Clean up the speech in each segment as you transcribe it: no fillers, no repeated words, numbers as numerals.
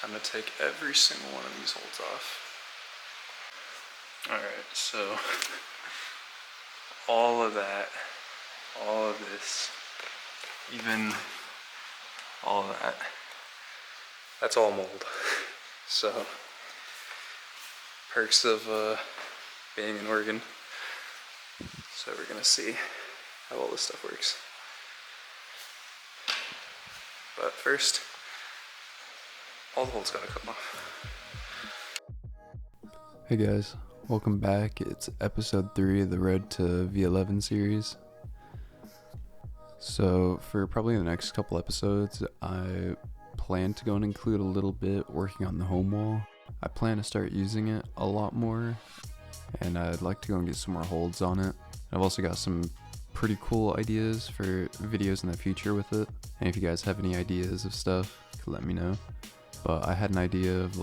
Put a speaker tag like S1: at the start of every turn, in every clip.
S1: Time to take every single one of these holds off. Alright, so all of that, all of this, even all of that, that's all mold. So, perks of being in Oregon. So we're gonna see how all this stuff works. But first, all the holes gotta come off. Hey guys, welcome back. It's episode 3 of the Road to V11 series. So for probably the next couple episodes, I plan to go and include a little bit working on the home wall. I plan to start using it a lot more, and I'd like to go and get some more holds on it. I've also got some pretty cool ideas for videos in the future with it, and if you guys have any ideas of stuff, let me know. But I had an idea of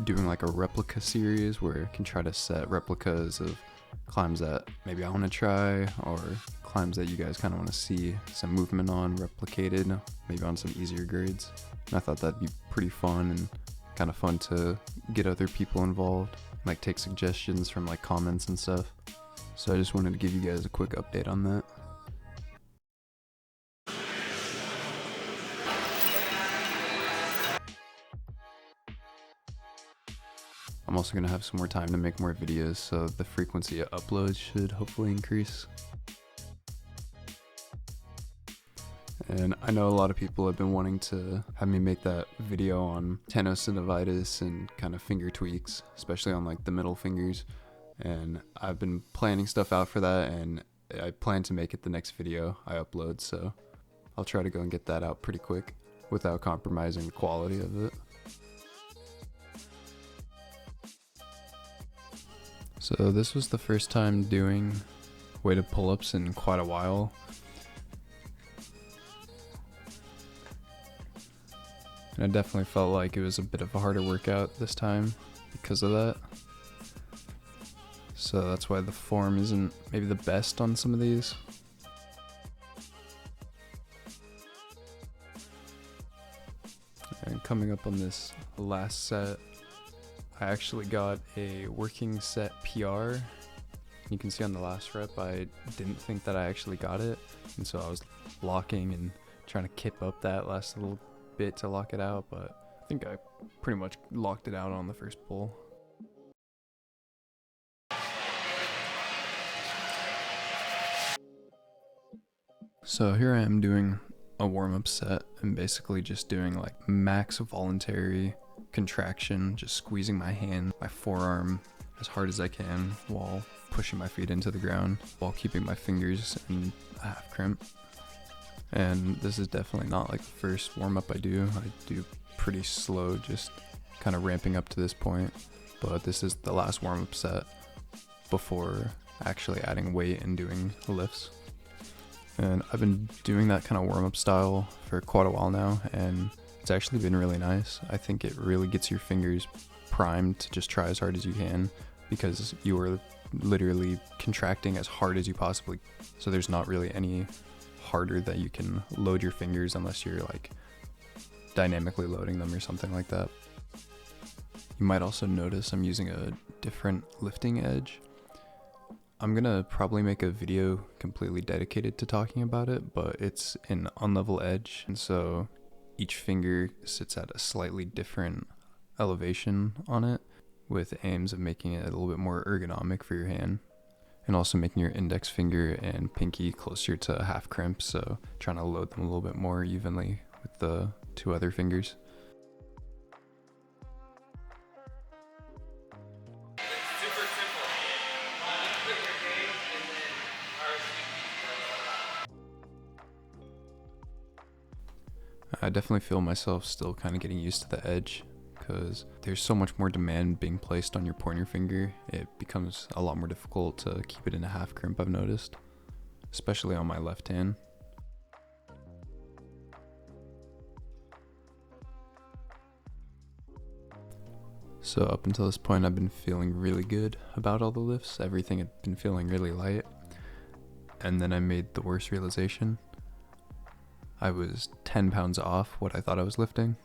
S1: doing a replica series where I can try to set replicas of climbs that maybe I want to try, or climbs that you guys kind of want to see some movement on replicated, maybe on some easier grades. And I thought that'd be pretty fun and kind of fun to get other people involved, take suggestions from comments and stuff. So I just wanted to give you guys a quick update on that. I'm also going to have some more time to make more videos, so the frequency of uploads should hopefully increase. And I know a lot of people have been wanting to have me make that video on tenosynovitis and kind of finger tweaks, especially on the middle fingers. And I've been planning stuff out for that, and I plan to make it the next video I upload, so I'll try to go and get that out pretty quick without compromising the quality of it. So this was the first time doing weighted pull-ups in quite a while. And I definitely felt like it was a bit of a harder workout this time because of that. So that's why the form isn't maybe the best on some of these. And coming up on this last set, I actually got a working set PR. You can see on the last rep, I didn't think that I actually got it. And so I was locking and trying to kip up that last little bit to lock it out, but I think I pretty much locked it out on the first pull. So here I am doing a warm-up set and basically just doing max voluntary contraction, just squeezing my hand, my forearm as hard as I can while pushing my feet into the ground while keeping my fingers in a half crimp. And this is definitely not the first warm-up I do. I do pretty slow, just kind of ramping up to this point, but this is the last warm-up set before actually adding weight and doing lifts. And I've been doing that kind of warm-up style for quite a while now, and it's actually been really nice. I think it really gets your fingers primed to just try as hard as you can, because you are literally contracting as hard as you possibly can. So there's not really any harder that you can load your fingers unless you're dynamically loading them or something like that. You might also notice I'm using a different lifting edge. I'm gonna probably make a video completely dedicated to talking about it, but it's an unlevel edge, and so each finger sits at a slightly different elevation on it, with aims of making it a little bit more ergonomic for your hand, and also making your index finger and pinky closer to a half crimp, so trying to load them a little bit more evenly with the two other fingers. I definitely feel myself still kind of getting used to the edge, because there's so much more demand being placed on your pointer finger. It becomes a lot more difficult to keep it in a half crimp, I've noticed, especially on my left hand. So up until this point, I've been feeling really good about all the lifts. Everything had been feeling really light. And then I made the worst realization. I was 10 pounds off what I thought I was lifting.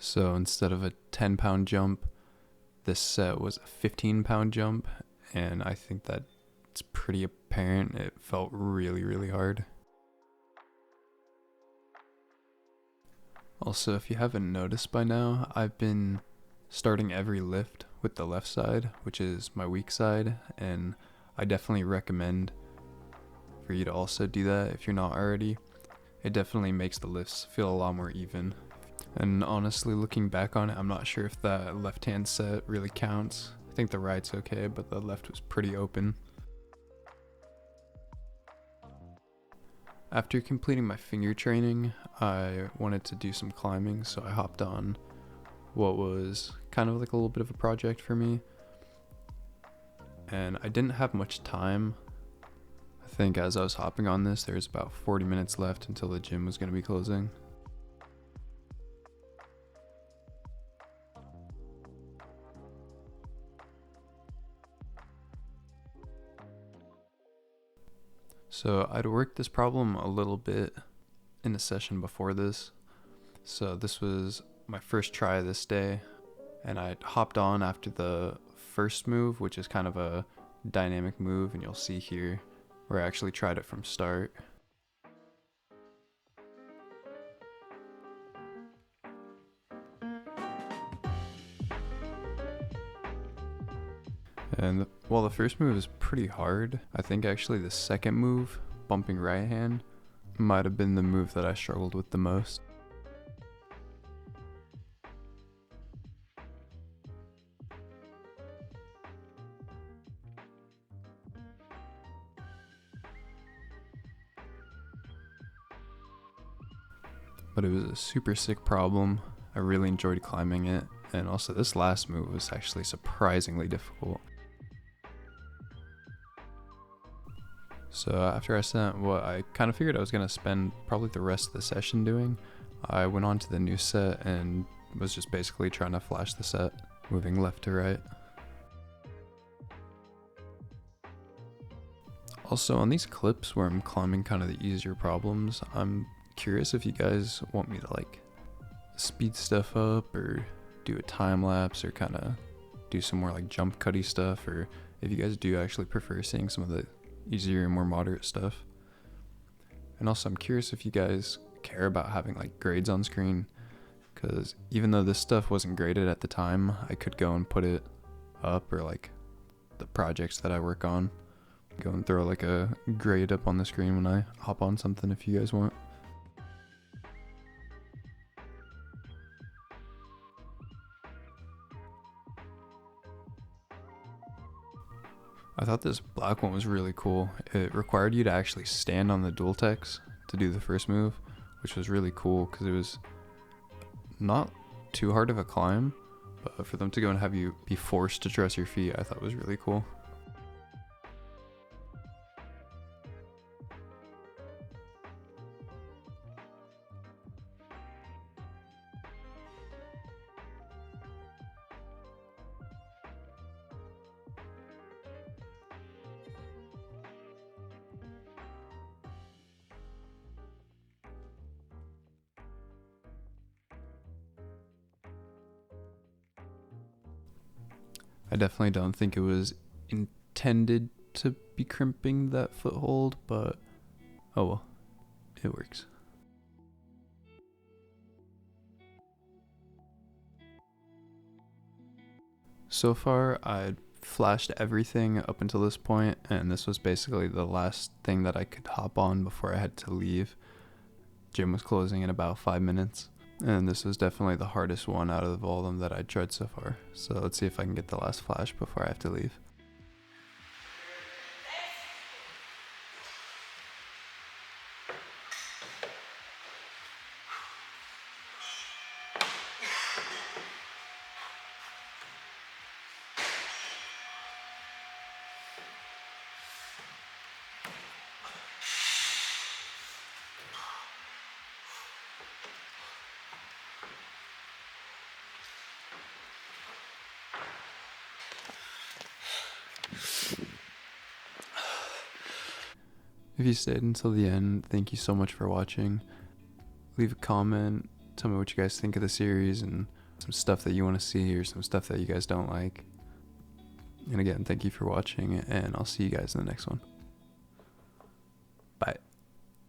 S1: So instead of a 10-pound jump, this set was a 15-pound jump, and I think that it's pretty apparent it felt really, really hard. Also, if you haven't noticed by now, I've been starting every lift with the left side, which is my weak side, and I definitely recommend for you to also do that if you're not already. It definitely makes the lifts feel a lot more even. And honestly, looking back on it, I'm not sure if that left-hand set really counts. I think the right's okay, but the left was pretty open. After completing my finger training, I wanted to do some climbing, so I hopped on what was kind of like a little bit of a project for me. And I didn't have much time. I think as I was hopping on this, there was about 40 minutes left until the gym was going to be closing. So I'd worked this problem a little bit in the session before this. So this was my first try this day, and I hopped on after the first move, which is kind of a dynamic move, and you'll see here where I actually tried it from start. And while the first move is pretty hard, I think actually the second move, bumping right hand, might have been the move that I struggled with the most. But it was a super sick problem. I really enjoyed climbing it, and also this last move was actually surprisingly difficult. So after I sent what I kind of figured I was going to spend probably the rest of the session doing, I went on to the new set and was just basically trying to flash the set, moving left to right. Also, on these clips where I'm climbing kind of the easier problems, I'm curious if you guys want me to like speed stuff up or do a time lapse or kind of do some more like jump cutty stuff, or if you guys do actually prefer seeing some of the easier and more moderate stuff. And also I'm curious if you guys care about having like grades on screen, because even though this stuff wasn't graded at the time, I could go and put it up, or like the projects that I work on, go and throw like a grade up on the screen when I hop on something if you guys want. I thought this black one was really cool. It required you to actually stand on the dual techs to do the first move, which was really cool because it was not too hard of a climb, but for them to go and have you be forced to trust your feet, I thought was really cool. I definitely don't think it was intended to be crimping that foothold, but oh well, it works. So far, I'd flashed everything up until this point, and this was basically the last thing that I could hop on before I had to leave. Gym was closing in about 5 minutes, and this was definitely the hardest one out of all of them that I'd tried so far. So let's see if I can get the last flash before I have to leave. If you stayed until the end, thank you so much for watching. Leave a comment, Tell me what you guys think of the series and some stuff that you want to see or some stuff that you guys don't like. And again, thank you for watching, and I'll see you guys in the next one. Bye.